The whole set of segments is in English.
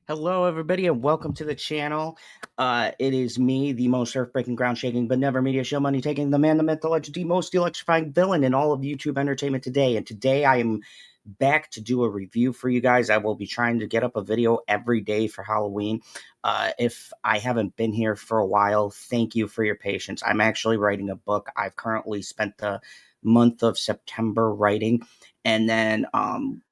Hello, everybody, and welcome to the channel. It is me, the most earth-breaking, ground-shaking, but never media show money taking, the man, the myth, the legend, the most electrifying villain in all of YouTube entertainment today. And today I am back to do a review for you guys. I will be trying to get up a video every day for Halloween. If I haven't been here for a while, thank you for your patience. I'm actually writing a book. I've currently spent the month of September writing. And then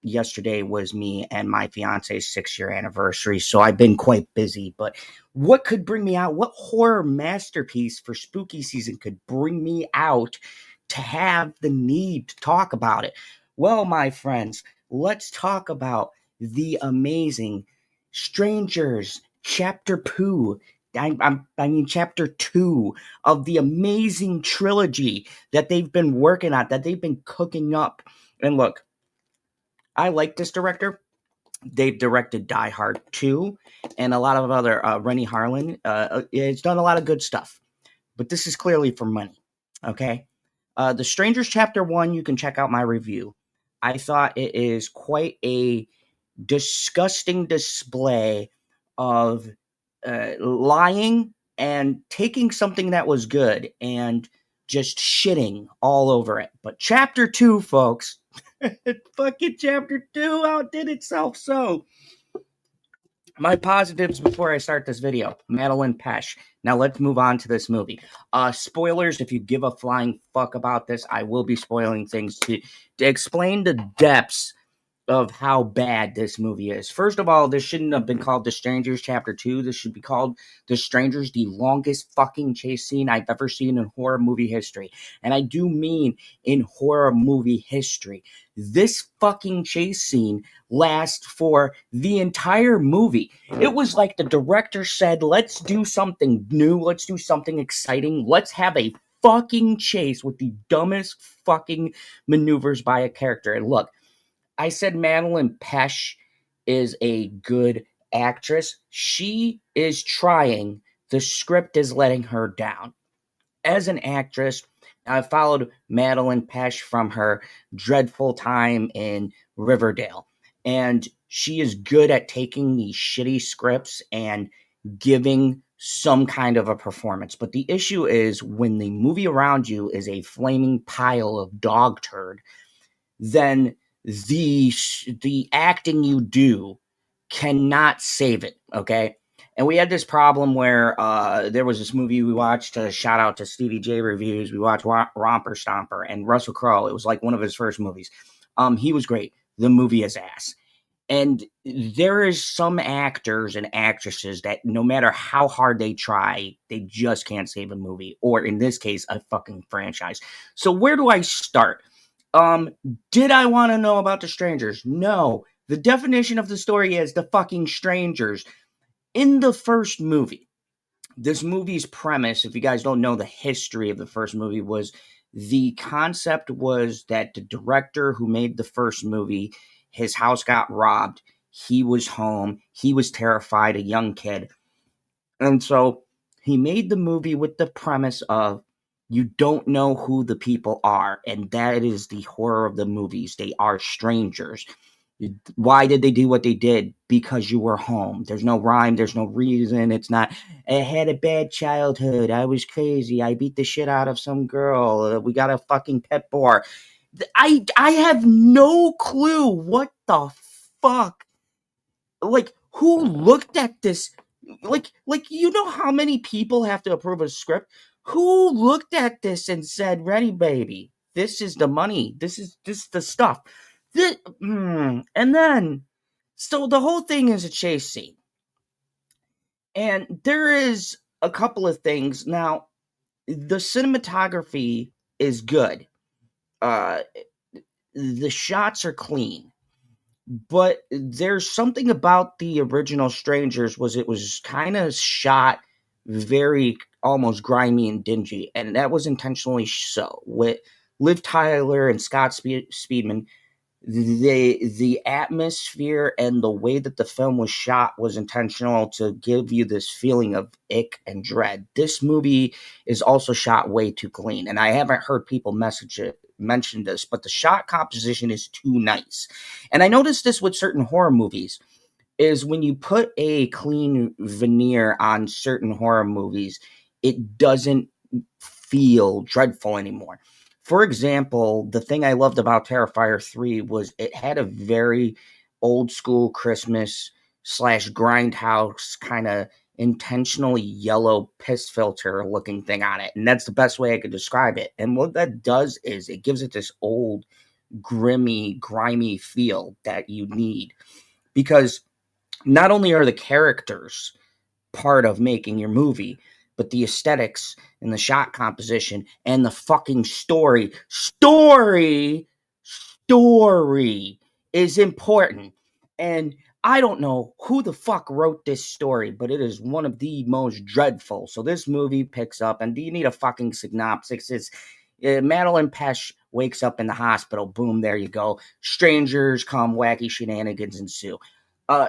yesterday was me and my fiance's 6-year anniversary. So I've been quite busy. But what could bring me out? What horror masterpiece for spooky season could bring me out to have the need to talk about it? Well, my friends, let's talk about the amazing Strangers Chapter 2. Chapter 2 of the amazing trilogy that they've been working on, that they've been cooking up. And look, I like this director. They've directed Die Hard 2 and a lot of other, Rennie Harlan. It's done a lot of good stuff, but this is clearly for money. Okay. The Strangers Chapter 1, you can check out my review. I thought it is quite a disgusting display of lying and taking something that was good and just shitting all over it. But Chapter 2, folks, fucking Chapter 2 outdid itself. So, my positives before I start this video. Madeline Pesh. Now let's move on to this movie. Spoilers, if you give a flying fuck about this, I will be spoiling things to explain the depths of how bad this movie is. First of all, this shouldn't have been called The Strangers Chapter 2. This should be called The Strangers, the longest fucking chase scene I've ever seen in horror movie history. And I do mean in horror movie history. This fucking chase scene lasts for the entire movie. It was like the director said, let's do something new, let's do something exciting, let's have a fucking chase with the dumbest fucking maneuvers by a character. And look, I said Madeline Pesh is a good actress. She is trying. The script is letting her down. As an actress, I followed Madeline Pesh from her dreadful time in Riverdale. And she is good at taking these shitty scripts and giving some kind of a performance. But the issue is when the movie around you is a flaming pile of dog turd, then the acting you do cannot save it. Okay. And we had this problem where there was this movie we watched. Shout out to Stevie J Reviews. We watched Romper Stomper and Russell Crowe. It was like one of his first movies. He was great. The movie is ass. And there is some actors and actresses that no matter how hard they try, they just can't save a movie, or in this case, a fucking franchise. So where do I start? Um, did I want to know about the Strangers? No. The definition of the story is the fucking Strangers. In the first movie, this movie's premise, if you guys don't know the history of the first movie, was the concept was that the director who made the first movie, his house got robbed. He was home. He was terrified, a young kid. And so he made the movie with the premise of you don't know who the people are. And that is the horror of the movies. They are strangers. Why did they do what they did? Because you were home. There's no rhyme. There's no reason. It's not, I had a bad childhood. I was crazy. I beat the shit out of some girl. We got a fucking pet boar. I have no clue what the fuck. Like, who looked at this? Like you know how many people have to approve a script? Who looked at this and said, "Ready, baby. This is the money. This is the stuff." And then, so the whole thing is a chase scene, and there is a couple of things. Now, the cinematography is good. Uh, the shots are clean, but there's something about the original Strangers was it was kind of shot very almost grimy and dingy, and that was intentionally so. With Liv Tyler and Scott Speedman, the atmosphere and the way that the film was shot was intentional to give you this feeling of ick and dread. This movie is also shot way too clean, and I haven't heard people mention this, but the shot composition is too nice. And I noticed this with certain horror movies. is when you put a clean veneer on certain horror movies, it doesn't feel dreadful anymore. For example, the thing I loved about Terrifier 3 was it had a very old school Christmas slash grindhouse kind of intentionally yellow piss filter looking thing on it. And that's the best way I could describe it. And what that does is it gives it this old, grimy feel that you need. Because not only are the characters part of making your movie, but the aesthetics and the shot composition and the fucking story is important. And I don't know who the fuck wrote this story, but it is one of the most dreadful. So this movie picks up, and do you need a fucking synopsis? It's Madeline Pesh wakes up in the hospital. Boom, there you go. Strangers come, wacky shenanigans ensue.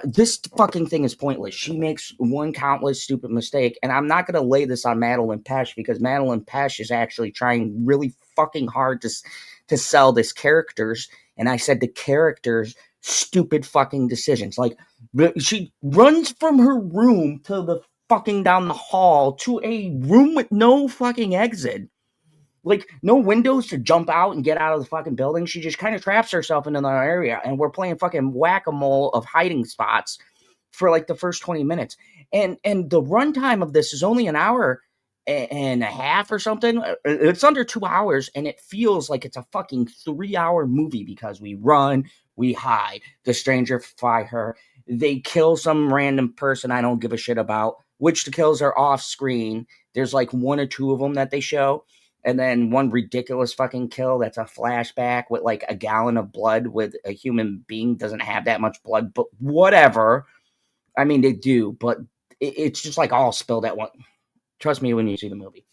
This fucking thing is pointless. She makes one countless stupid mistake, and I'm not going to lay this on Madeline Pesh because Madeline Pesh is actually trying really fucking hard to sell this characters. And I said the characters stupid fucking decisions. Like she runs from her room to the fucking down the hall to a room with no fucking exit, like no windows to jump out and get out of the fucking building. She just kind of traps herself in another area, and we're playing fucking whack-a-mole of hiding spots for like the first 20 minutes. And the runtime of this is only an hour and a half or something. It's under 2 hours, and it feels like it's a fucking 3-hour movie because we run, we hide, the stranger fly her, they kill some random person I don't give a shit about, which the kills are off screen. There's like one or two of them that they show, and then one ridiculous fucking kill that's a flashback with like a gallon of blood with a human being doesn't have that much blood, but whatever. I mean, they do, but it's just like all spilled at once. Trust me when you see the movie.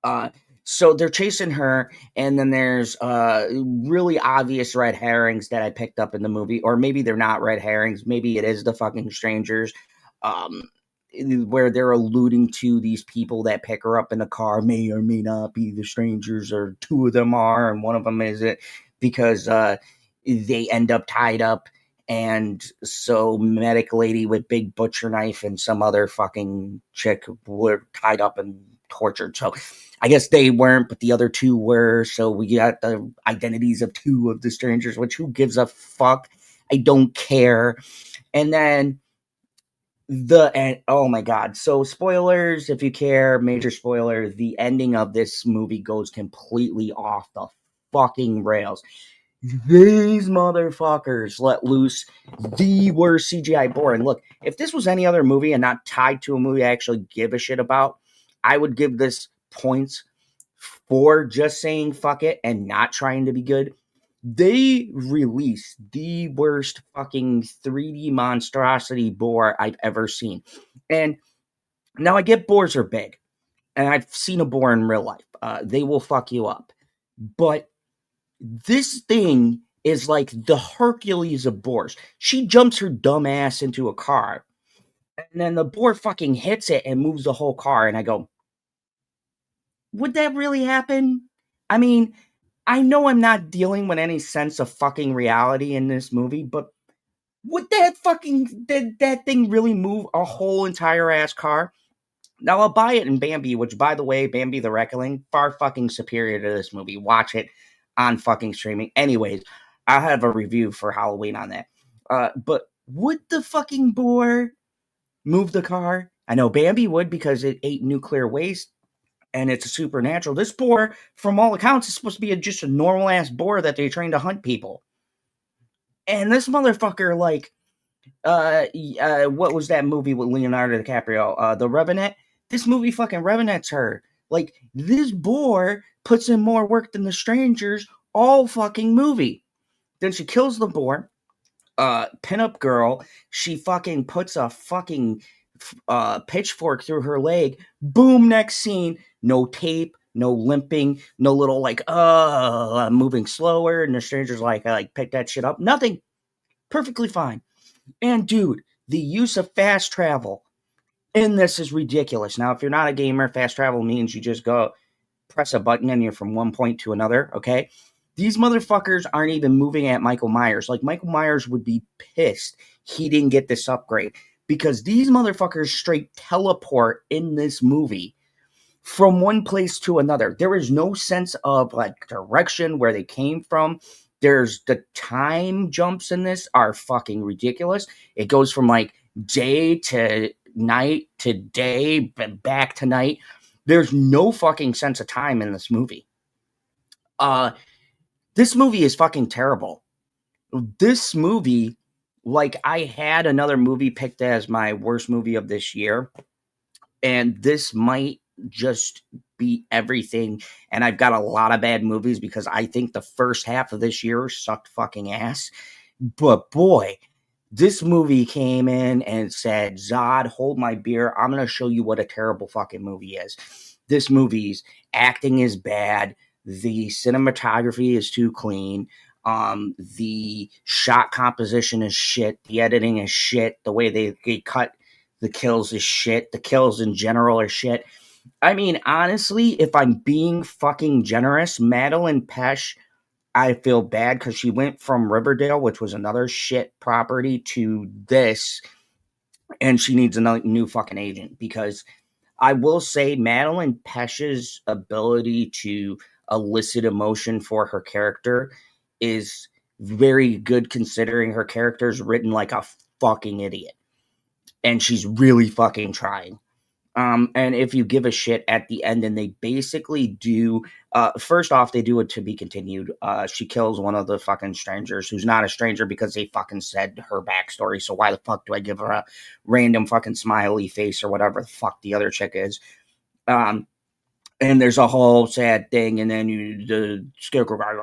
Uh, so they're chasing her, and then there's really obvious red herrings that I picked up in the movie, or maybe they're not red herrings. Maybe it is the fucking strangers, um, where they're alluding to these people that pick her up in the car may or may not be the strangers, or two of them are, and one of them isn't, because they end up tied up. And so medic lady with big butcher knife and some other fucking chick were tied up and tortured. So I guess they weren't, but the other two were. So we got the identities of two of the strangers, which who gives a fuck? I don't care. And then oh my god. So spoilers, if you care, major spoiler, the ending of this movie goes completely off the fucking rails. These motherfuckers let loose the worst CGI bore. And look, if this was any other movie and not tied to a movie I actually give a shit about, I would give this points for just saying fuck it and not trying to be good. They released the worst fucking 3D monstrosity boar I've ever seen. And now I get boars are big, and I've seen a boar in real life. They will fuck you up. But this thing is like the Hercules of boars. She jumps her dumb ass into a car, and then the boar fucking hits it and moves the whole car. And I go, would that really happen? I mean, I know I'm not dealing with any sense of fucking reality in this movie, but would that thing really move a whole entire ass car? Now I'll buy it in Bambi, which by the way, Bambi the Reckoning, far fucking superior to this movie. Watch it on fucking streaming. Anyways, I'll have a review for Halloween on that. But would the fucking boar move the car? I know Bambi would because it ate nuclear waste and it's a supernatural. This boar, from all accounts, is supposed to be just a normal ass boar that they train to hunt people. And this motherfucker, like, what was that movie with Leonardo DiCaprio? The Revenant. This movie fucking Revenant's her. Like, this boar puts in more work than the strangers all fucking movie. Then she kills the boar. Pinup girl. She fucking puts a fucking pitchfork through her leg. Boom, next scene. No tape, no limping, no little like moving slower, and the stranger's like pick that shit up. Nothing. Perfectly fine. And dude, the use of fast travel in this is ridiculous. Now, if you're not a gamer, fast travel means you just go press a button and you're from one point to another, okay? These motherfuckers aren't even moving at Michael Myers. Like, Michael Myers would be pissed he didn't get this upgrade, because these motherfuckers straight teleport in this movie from one place to another. There is no sense of like direction where they came from. There's the time jumps in this are fucking ridiculous. It goes from like day to night to day, back to night. There's no fucking sense of time in this movie. Uh, this movie is fucking terrible. This movie, like, I had another movie picked as my worst movie of this year, and this might just be everything. And I've got a lot of bad movies because I think the first half of this year sucked fucking ass. But boy, this movie came in and said, Zod, hold my beer. I'm going to show you what a terrible fucking movie is. This movie's acting is bad. The cinematography is too clean. The shot composition is shit. The editing is shit. The way they cut the kills is shit. The kills in general are shit. I mean, honestly, if I'm being fucking generous, Madeline Pesh, I feel bad because she went from Riverdale, which was another shit property, to this, and she needs another new fucking agent. Because I will say, Madeline Pesh's ability to elicit emotion for her character is very good, considering her character is written like a fucking idiot, and she's really fucking trying. And if you give a shit at the end, and they basically do, first off, they do it to be continued. She kills one of the fucking strangers who's not a stranger because they fucking said her backstory. So why the fuck do I give her a random fucking smiley face or whatever the fuck the other chick is? Um, and there's a whole sad thing, and then the scarecrow guy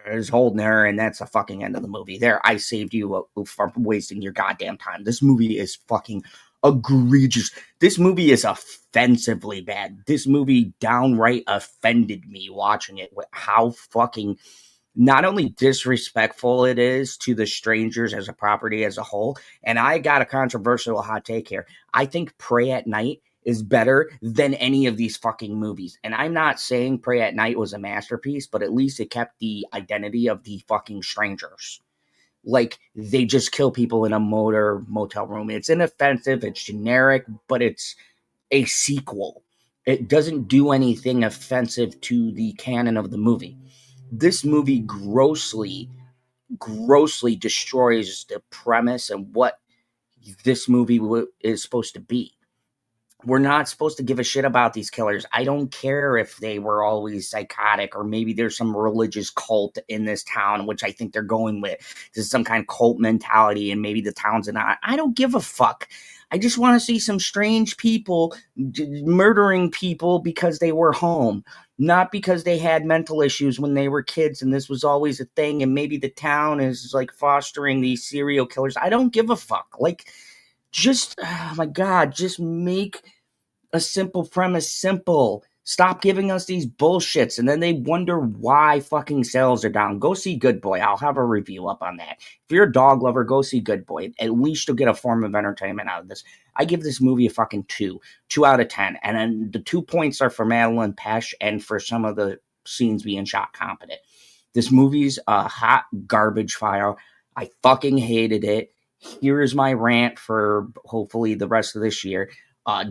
is holding her, and that's the fucking end of the movie. There, I saved you from wasting your goddamn time. This movie is fucking egregious. This movie is offensively bad. This movie downright offended me watching it with how fucking not only disrespectful it is to the strangers as a property as a whole. And I got a controversial hot take here. I think Pray at Night is better than any of these fucking movies. And I'm not saying Pray at Night was a masterpiece, but at least it kept the identity of the fucking strangers. Like, they just kill people in a motel room. It's inoffensive, it's generic, but it's a sequel. It doesn't do anything offensive to the canon of the movie. This movie grossly destroys the premise and what this movie is supposed to be. We're not supposed to give a shit about these killers. I don't care if they were always psychotic, or maybe there's some religious cult in this town, which I think they're going with. There's some kind of cult mentality, and maybe the town's not. I don't give a fuck. I just want to see some strange people murdering people because they were home, not because they had mental issues when they were kids and this was always a thing, and maybe the town is like fostering these serial killers. I don't give a fuck. Like, just, oh my God, just make a simple premise simple. Stop giving us these bullshits, and then they wonder why fucking sales are down. Go see Good Boy. I'll have a review up on that. If you're a dog lover, go see Good Boy. At least you'll get a form of entertainment out of this. I give this movie a fucking 2 out of 10. And then the 2 points are for Madeline Pesh and for some of the scenes being shot competent. This movie's a hot garbage file. I fucking hated it. Here is my rant for hopefully the rest of this year.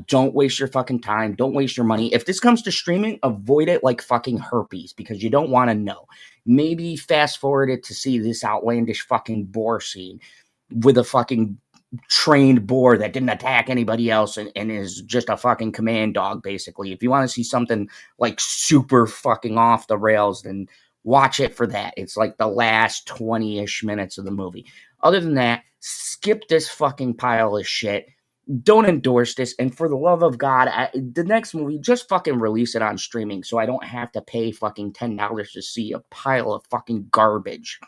Don't waste your fucking time. Don't waste your money. If this comes to streaming, avoid it like fucking herpes, because you don't want to know. Maybe fast forward it to see this outlandish fucking boar scene with a fucking trained boar that didn't attack anybody else, and is just a fucking command dog, basically. If you want to see something like super fucking off the rails, then watch it for that. It's like the last 20-ish minutes of the movie. Other than that, skip this fucking pile of shit. Don't endorse this, and for the love of God, the next movie, just fucking release it on streaming so I don't have to pay fucking $10 to see a pile of fucking garbage.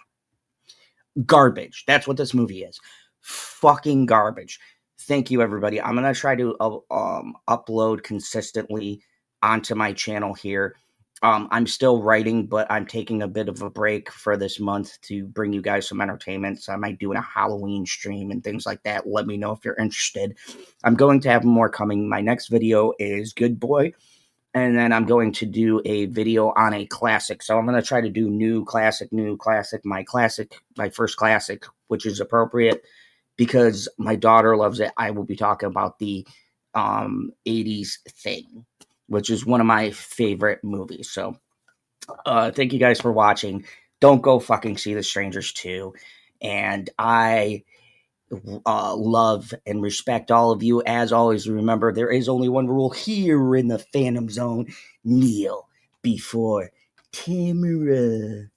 Garbage. That's what this movie is. Fucking garbage. Thank you, everybody. I'm gonna try to upload consistently onto my channel here. I'm still writing, but I'm taking a bit of a break for this month to bring you guys some entertainment. So I might do a Halloween stream and things like that. Let me know if you're interested. I'm going to have more coming. My next video is Good Boy, and then I'm going to do a video on a classic. So I'm going to try to do new classic, my first classic, which is appropriate because my daughter loves it. I will be talking about the 80s Thing, which is one of my favorite movies. So thank you guys for watching. Don't go fucking see The Strangers 2. And I love and respect all of you. As always, remember, there is only one rule here in the Fandom Zone: kneel before camera.